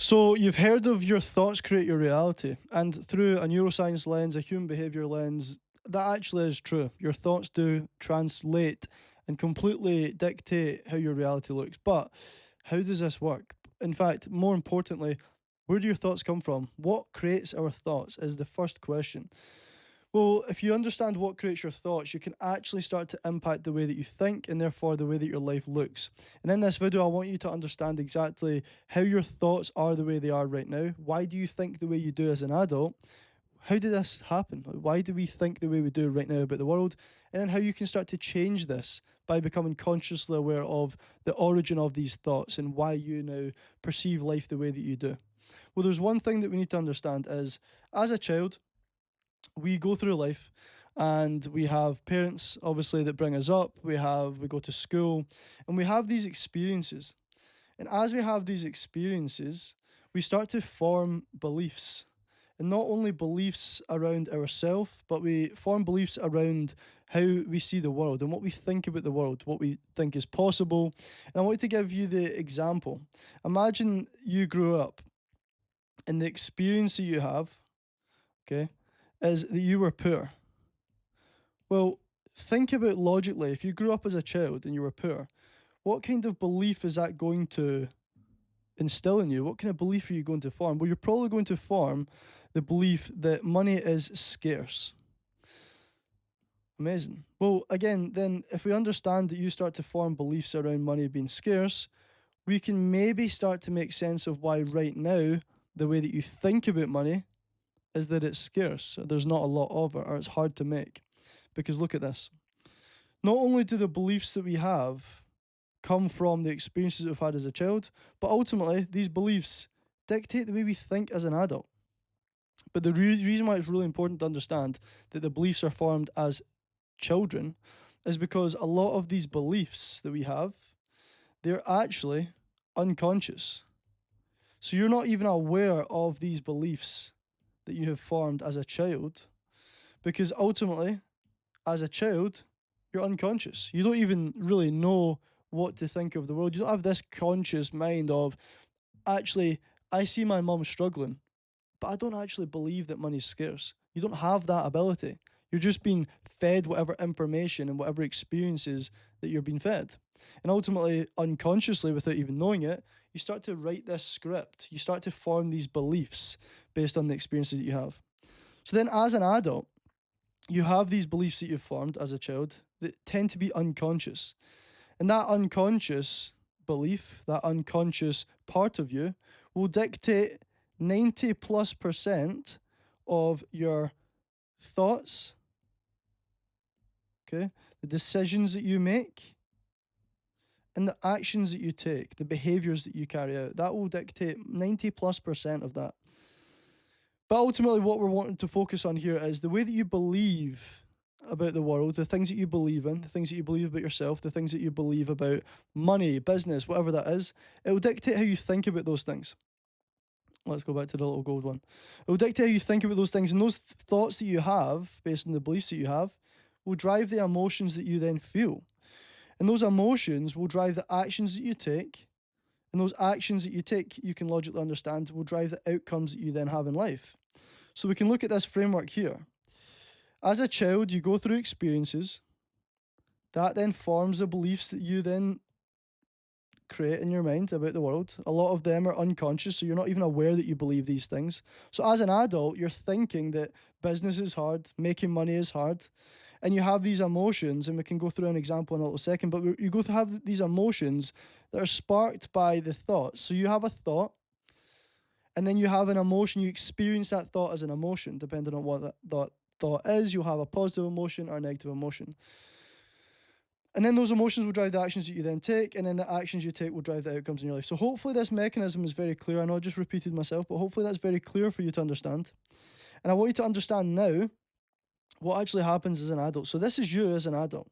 So, you've heard of your thoughts create your reality, and through a neuroscience lens, a human behavior lens, that actually is true. Your thoughts do translate and completely dictate how your reality looks. But how does this work? In fact, more importantly, where do your thoughts come from? What creates our thoughts is the first question. Well, if you understand what creates your thoughts, you can actually start to impact the way that you think and therefore the way that your life looks. And in this video, I want you to understand exactly how your thoughts are the way they are right now. Why do you think the way you do as an adult? How did this happen? Like, why do we think the way we do right now about the world? And then how you can start to change this by becoming consciously aware of the origin of these thoughts and why you now perceive life the way that you do. Well, there's one thing that we need to understand is as a child, we go through life and we have parents obviously that bring us up, we go to school, and we have these experiences. And as we have these experiences, we start to form beliefs, and not only beliefs around ourselves, but we form beliefs around how we see the world and what we think about the world, what we think is possible. And I want to give you the example. Imagine you grew up and the experience that you have, okay, is that you were poor. Well, think about logically, if you grew up as a child and you were poor, what kind of belief is that going to instill in you? What kind of belief are you going to form? Well, you're probably going to form the belief that money is scarce. Amazing. Well, again, then if we understand that you start to form beliefs around money being scarce, we can maybe start to make sense of why right now the way that you think about money is that it's scarce. There's not a lot of it, or it's hard to make. Because look at this. Not only do the beliefs that we have come from the experiences we've had as a child, but ultimately these beliefs dictate the way we think as an adult. But the reason why it's really important to understand that the beliefs are formed as children is because a lot of these beliefs that we have, they're actually unconscious. So you're not even aware of these beliefs that you have formed as a child because ultimately as a child, you're unconscious. You don't even really know what to think of the world. You don't have this conscious mind of, actually, I see my mum struggling, but I don't actually believe that money's scarce. You don't have that ability. You're just being fed whatever information and whatever experiences that you're being fed. And ultimately, unconsciously, without even knowing it, you start to write this script. You start to form these beliefs based on the experiences that you have. So then, as an adult, you have these beliefs that you've formed as a child that tend to be unconscious. And that unconscious belief, that unconscious part of you, will dictate 90 plus percent of your thoughts, okay, the decisions that you make, and the actions that you take, the behaviors that you carry out. That will dictate 90 plus percent of that. But ultimately, what we're wanting to focus on here is the way that you believe about the world, the things that you believe in, the things that you believe about yourself, the things that you believe about money, business, whatever that is. It will dictate how you think about those things. Let's go back to the little gold one. It will dictate how you think about those things, and those thoughts that you have, based on the beliefs that you have, will drive the emotions that you then feel. And those emotions will drive the actions that you take, and those actions that you take, you can logically understand, will drive the outcomes that you then have in life. So we can look at this framework here. As a child, you go through experiences that then forms the beliefs that you then create in your mind about the world. A lot of them are unconscious, so you're not even aware that you believe these things. So as an adult, you're thinking that business is hard, making money is hard, and you have these emotions, and we can go through an example in a little second, but you go to have these emotions that are sparked by the thoughts. So you have a thought, and then you have an emotion. You experience that thought as an emotion, depending on what that thought is. You'll have a positive emotion or a negative emotion. And then those emotions will drive the actions that you then take, and then the actions you take will drive the outcomes in your life. So hopefully this mechanism is very clear. I know I just repeated myself, but hopefully that's very clear for you to understand. And I want you to understand now what actually happens as an adult. So this is you as an adult.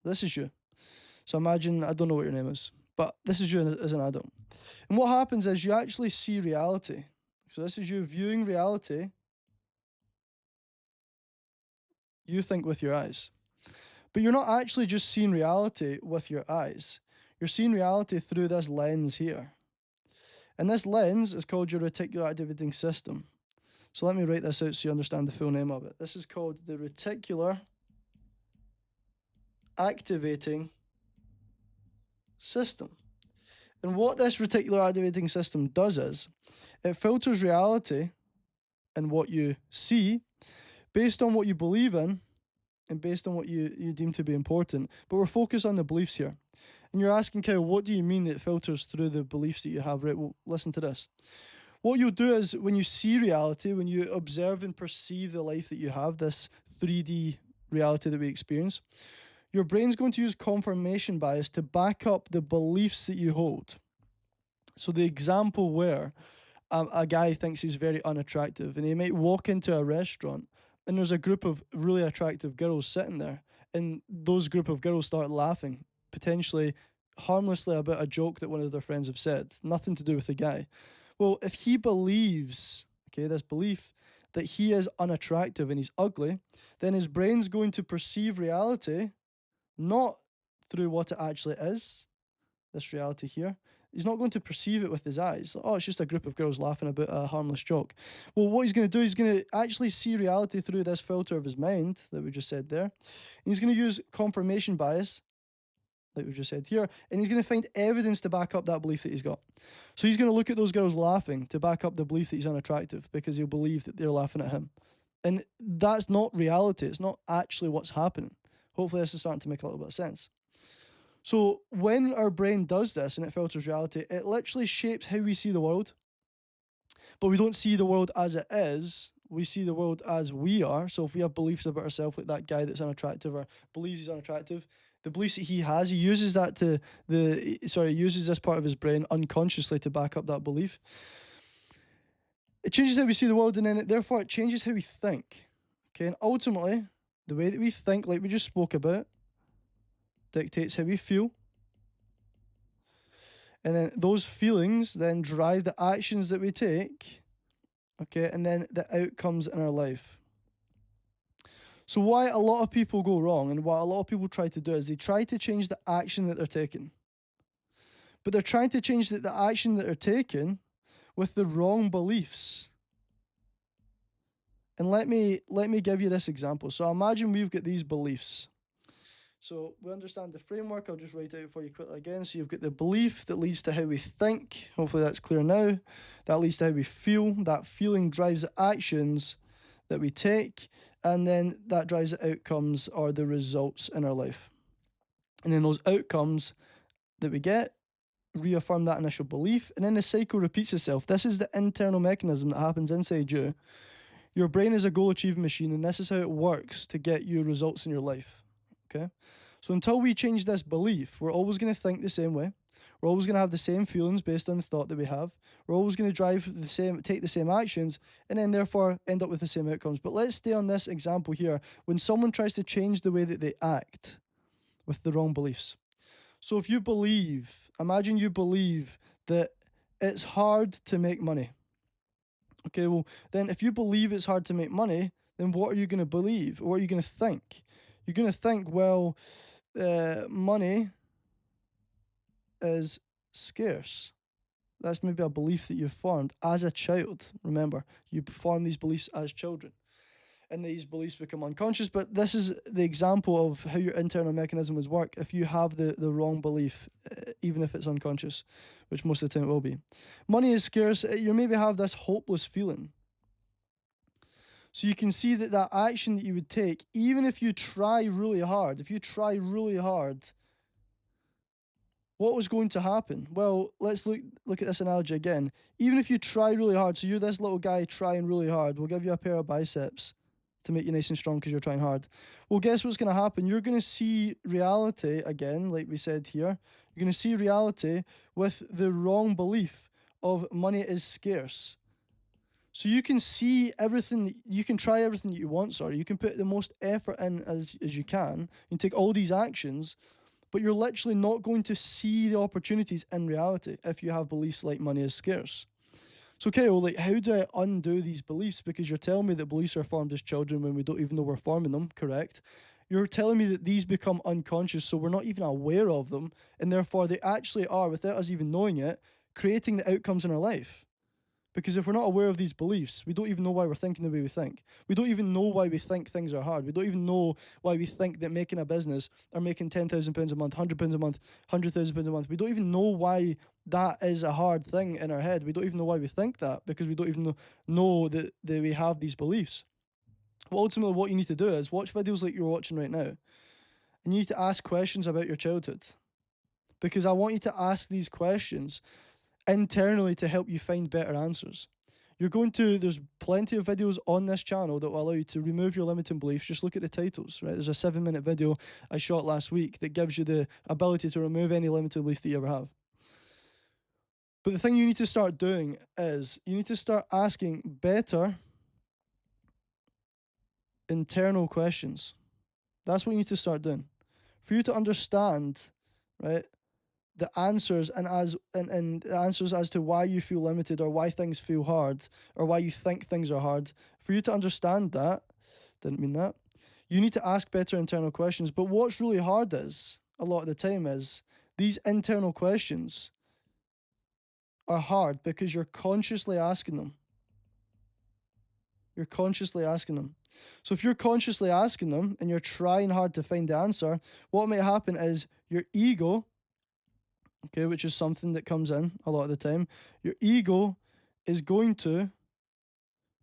This is you. So imagine, I don't know what your name is, but this is you as an adult. And what happens is you actually see reality. So this is you viewing reality. You think with your eyes. But you're not actually just seeing reality with your eyes. You're seeing reality through this lens here. And this lens is called your reticular activating system. So let me write this out so you understand the full name of it. This is called the reticular activating system. And what this reticular activating system does is it filters reality and what you see based on what you believe in and based on what you deem to be important. But we're focused on the beliefs here. And you're asking, Kyle, what do you mean it filters through the beliefs that you have? Right, well, listen to this. What you'll do is when you see reality, when you observe and perceive the life that you have, this 3D reality that we experience, your brain's going to use confirmation bias to back up the beliefs that you hold. So the example where a guy thinks he's very unattractive and he might walk into a restaurant and there's a group of really attractive girls sitting there, and those group of girls start laughing, potentially harmlessly, about a joke that one of their friends have said, nothing to do with the guy. Well, if he believes, okay, this belief that he is unattractive and he's ugly, then his brain's going to perceive reality not through what it actually is, this reality here. He's not going to perceive it with his eyes. Oh, it's just a group of girls laughing about a harmless joke. Well, what he's going to do, he's going to actually see reality through this filter of his mind that we just said there. And he's going to use confirmation bias, like we just said here, and he's going to find evidence to back up that belief that he's got. So he's going to look at those girls laughing to back up the belief that he's unattractive because he'll believe that they're laughing at him. And that's not reality. It's not actually what's happening. Hopefully this is starting to make a little bit of sense. So when our brain does this and it filters reality, it literally shapes how we see the world. But we don't see the world as it is. We see the world as we are. So if we have beliefs about ourselves, like that guy that's unattractive or believes he's unattractive, the beliefs that he has, he uses that uses this part of his brain unconsciously to back up that belief. It changes how we see the world, and then therefore it changes how we think. Okay, and ultimately, the way that we think, like we just spoke about, dictates how we feel. And then those feelings then drive the actions that we take, okay, and then the outcomes in our life. So why a lot of people go wrong and what a lot of people try to do is they try to change the action that they're taking. But they're trying to change the action that they're taking with the wrong beliefs. And let me give you this example. So imagine we've got these beliefs. So we understand the framework. I'll just write it out for you quickly again. So you've got the belief that leads to how we think. Hopefully that's clear now. That leads to how we feel. That feeling drives the actions that we take. And then that drives the outcomes or the results in our life. And then those outcomes that we get reaffirm that initial belief. And then the cycle repeats itself. This is the internal mechanism that happens inside you. Your brain is a goal achieving machine, and this is how it works to get you results in your life. Okay? So until we change this belief, we're always going to think the same way. We're always going to have the same feelings based on the thought that we have. We're always going to take the same actions, and then therefore end up with the same outcomes. But let's stay on this example here. When someone tries to change the way that they act with the wrong beliefs. So if you imagine you believe that it's hard to make money. Okay, well, then if you believe it's hard to make money, then what are you going to believe? What are you going to think? You're going to think, well, money is scarce. That's maybe a belief that you've formed as a child. Remember, you form these beliefs as children. And these beliefs become unconscious, but this is the example of how your internal mechanisms work if you have the wrong belief, even if it's unconscious, which most of the time it will be. Money is scarce. You maybe have this hopeless feeling. So you can see that action that you would take, even if you try really hard, what was going to happen? Well, let's look at this analogy again. Even if you try really hard, so you're this little guy trying really hard, we'll give you a pair of biceps to make you nice and strong because you're trying hard. Well, guess what's going to happen? You're going to see reality again, like we said here. You're going to see reality with the wrong belief of money is scarce. So you can see everything, you can try everything that you want, you can put the most effort in as you can and take all these actions, but you're literally not going to see the opportunities in reality if you have beliefs like money is scarce. So, Kyle, like, how do I undo these beliefs? Because you're telling me that beliefs are formed as children when we don't even know we're forming them, correct? You're telling me that these become unconscious, so we're not even aware of them, and therefore they actually are, without us even knowing it, creating the outcomes in our life. Because if we're not aware of these beliefs, we don't even know why we're thinking the way we think. We don't even know why we think things are hard. We don't even know why we think that making a business or making £10,000 a month, £100 a month, £100,000 a month, we don't even know why that is a hard thing in our head. We don't even know why we think that because we don't even know that we have these beliefs. Well, ultimately, what you need to do is watch videos like you're watching right now. And you need to ask questions about your childhood. Because I want you to ask these questions internally to help you find better answers. There's plenty of videos on this channel that will allow you to remove your limiting beliefs. Just look at the titles, right? There's a 7-minute video I shot last week that gives you the ability to remove any limiting belief that you ever have. But the thing you need to start doing is you need to start asking better internal questions. That's what you need to start doing. For you to understand, right, the answers and the answers as to why you feel limited or why things feel hard or why you think things are hard. For you to understand that, didn't mean that, you need to ask better internal questions. But what's really hard is, a lot of the time, is these internal questions are hard because you're consciously asking them. You're consciously asking them. So if you're consciously asking them and you're trying hard to find the answer, what might happen is your ego, okay, which is something that comes in a lot of the time, your ego is going to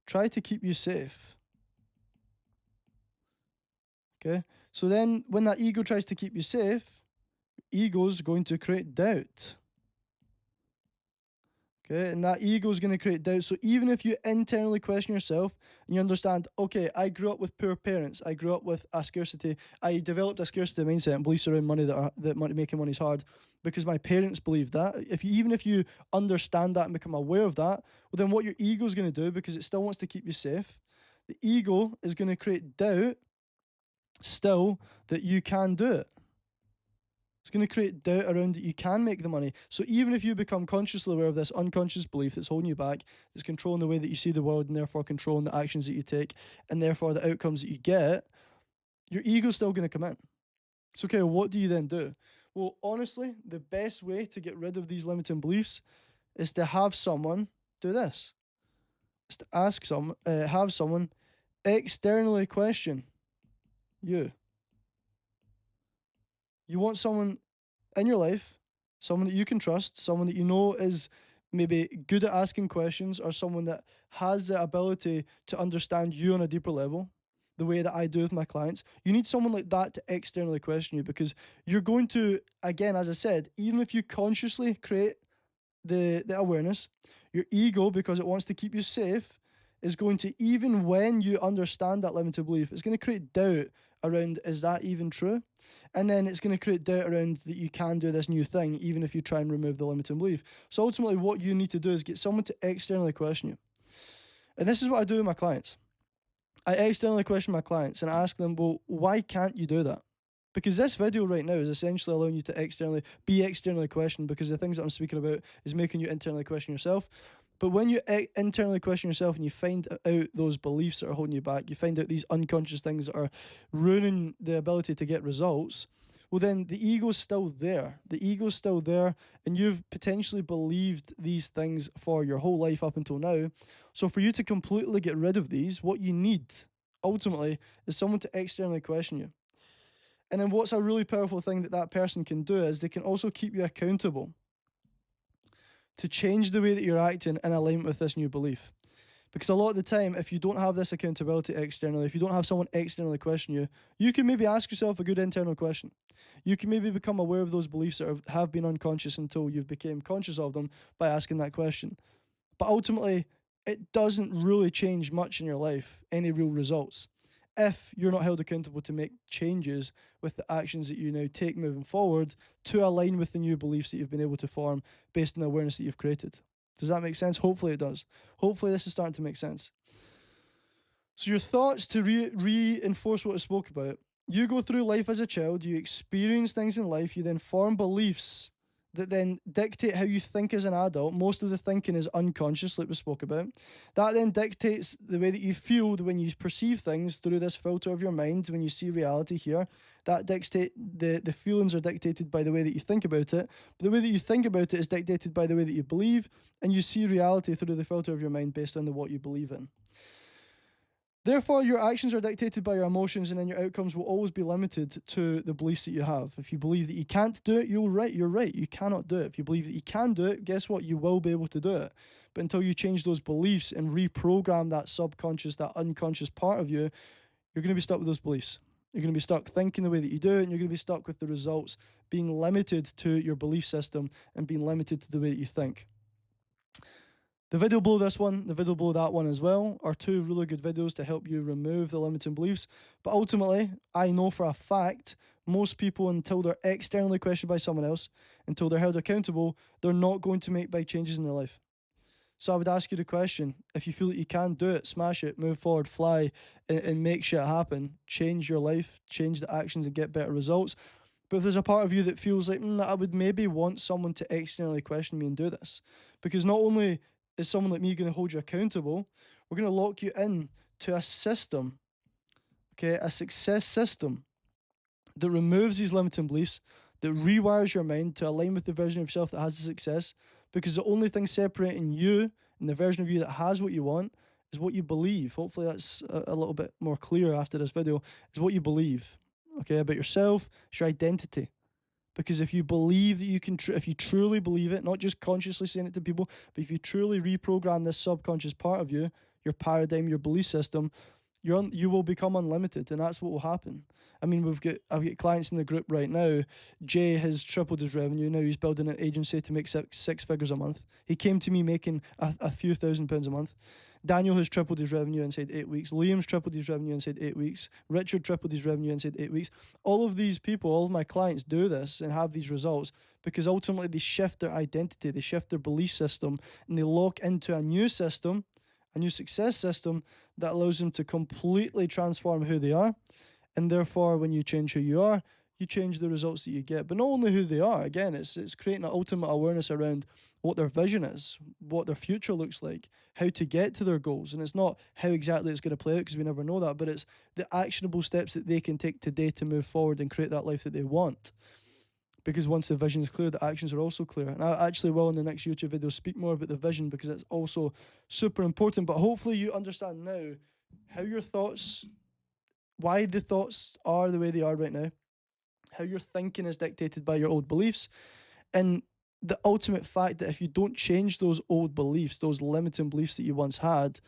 try to keep you safe. Okay, so then when that ego tries to keep you safe, ego's going to create doubt. Okay, and that ego is going to create doubt. So even if you internally question yourself and you understand, okay, I grew up with poor parents, I grew up with a scarcity, I developed a scarcity mindset and beliefs around money that making money is hard because my parents believed that. Even if you understand that and become aware of that, well, then what your ego is going to do, because it still wants to keep you safe, the ego is going to create doubt still that you can do it. It's going to create doubt around that you can make the money. So even if you become consciously aware of this unconscious belief that's holding you back, that's controlling the way that you see the world and therefore controlling the actions that you take and therefore the outcomes that you get, your ego's still going to come in. So, okay, what do you then do? Well, honestly, the best way to get rid of these limiting beliefs is to have someone do this. Is to have someone externally question you. You want someone in your life, someone that you can trust, someone that you know is maybe good at asking questions, or someone that has the ability to understand you on a deeper level, the way that I do with my clients. You need someone like that to externally question you, because you're going to, again, as I said, even if you consciously create the awareness, your ego, because it wants to keep you safe, is going to, even when you understand that limited belief, it's going to create doubt around, is that even true? And then it's going to create doubt around that you can do this new thing, even if you try and remove the limiting belief. So ultimately, what you need to do is get someone to externally question you. And this is what I do with my clients. I externally question my clients and ask them, well, why can't you do that? Because this video right now is essentially allowing you to be externally questioned, because the things that I'm speaking about is making you internally question yourself. But when you internally question yourself and you find out those beliefs that are holding you back, you find out these unconscious things that are ruining the ability to get results, well, then the ego's still there. The ego's still there, and you've potentially believed these things for your whole life up until now. So for you to completely get rid of these, what you need ultimately is someone to externally question you. And then what's a really powerful thing that person can do is they can also keep you accountable to change the way that you're acting in alignment with this new belief. Because a lot of the time, if you don't have this accountability externally, if you don't have someone externally question you, you can maybe ask yourself a good internal question. You can maybe become aware of those beliefs that have been unconscious until you've become conscious of them by asking that question. But ultimately, it doesn't really change much in your life, any real results, if you're not held accountable to make changes with the actions that you now take moving forward to align with the new beliefs that you've been able to form based on the awareness that you've created. Does that make sense? Hopefully it does. Hopefully this is starting to make sense. So your thoughts, to reinforce what I spoke about, you go through life as a child, you experience things in life, you then form beliefs that then dictate how you think as an adult. Most of the thinking is unconscious, like we spoke about. That then dictates the way that you feel when you perceive things through this filter of your mind, when you see reality here. That dictate the feelings are dictated by the way that you think about it. But the way that you think about it is dictated by the way that you believe, and you see reality through the filter of your mind based on what you believe in. Therefore, your actions are dictated by your emotions, and then your outcomes will always be limited to the beliefs that you have. If you believe that you can't do it, you're right. You cannot do it. If you believe that you can do it, guess what? You will be able to do it. But until you change those beliefs and reprogram that subconscious, that unconscious part of you, you're going to be stuck with those beliefs. You're going to be stuck thinking the way that you do, and you're going to be stuck with the results being limited to your belief system and being limited to the way that you think. The video below this one, the video below that one as well, are two really good videos to help you remove the limiting beliefs. But ultimately, I know for a fact, most people, until they're externally questioned by someone else, until they're held accountable, they're not going to make big changes in their life. So I would ask you the question, if you feel that you can do it, smash it, move forward, fly, and make shit happen, change your life, change the actions and get better results. But if there's a part of you that feels like, I would maybe want someone to externally question me and do this, because not only is someone like me going to hold you accountable, we're going to lock you in to a system, okay, a success system that removes these limiting beliefs, that rewires your mind to align with the version of yourself that has the success, because the only thing separating you and the version of you that has what you want is what you believe. Hopefully that's a little bit more clear after this video, is what you believe, okay, about yourself. It's your identity. Because if you believe that you can, if you truly believe it, not just consciously saying it to people, but if you truly reprogram this subconscious part of you, your paradigm, your belief system, you will become unlimited, and that's what will happen. I mean, I've got clients in the group right now. Jay has tripled his revenue. Now he's building an agency to make six figures a month. He came to me making a few £1,000s a month. Daniel has tripled his revenue inside 8 weeks. Liam's tripled his revenue inside 8 weeks. Richard tripled his revenue inside 8 weeks. All of these people, all of my clients do this and have these results because ultimately they shift their identity, they shift their belief system, and they lock into a new system, a new success system that allows them to completely transform who they are. And therefore, when you change who you are, you change the results that you get. But not only who they are, again, it's creating an ultimate awareness around what their vision is, what their future looks like, how to get to their goals. And it's not how exactly it's going to play out, because we never know that, but it's the actionable steps that they can take today to move forward and create that life that they want. Because once the vision is clear, the actions are also clear. And I actually will, in the next YouTube video, speak more about the vision, because it's also super important. But hopefully you understand now how your thoughts, why the thoughts are the way they are right now, how your thinking is dictated by your old beliefs, and the ultimate fact that if you don't change those old beliefs, those limiting beliefs that you once had,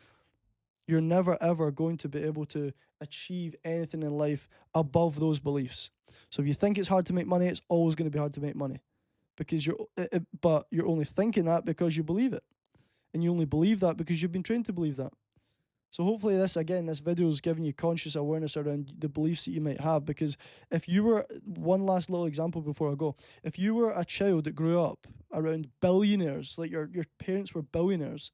you're never ever going to be able to achieve anything in life above those beliefs. So if you think it's hard to make money, it's always going to be hard to make money, because but you're only thinking that because you believe it, and you only believe that because you've been trained to believe that. So hopefully this video is giving you conscious awareness around the beliefs that you might have. Because if you were, one last little example before I go, if you were a child that grew up around billionaires, like your parents were billionaires,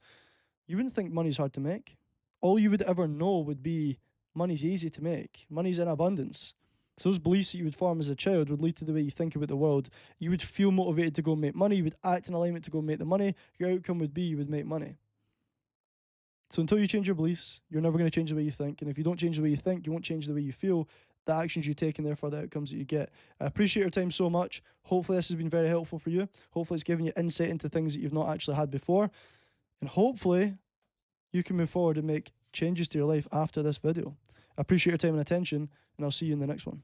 you wouldn't think money's hard to make. All you would ever know would be money's easy to make, money's in abundance. So those beliefs that you would form as a child would lead to the way you think about the world. You would feel motivated to go make money, you would act in alignment to go make the money, your outcome would be you would make money. So until you change your beliefs, you're never going to change the way you think. And if you don't change the way you think, you won't change the way you feel, the actions you take, and therefore the outcomes that you get. I appreciate your time so much. Hopefully this has been very helpful for you. Hopefully it's given you insight into things that you've not actually had before. And hopefully you can move forward and make changes to your life after this video. I appreciate your time and attention, and I'll see you in the next one.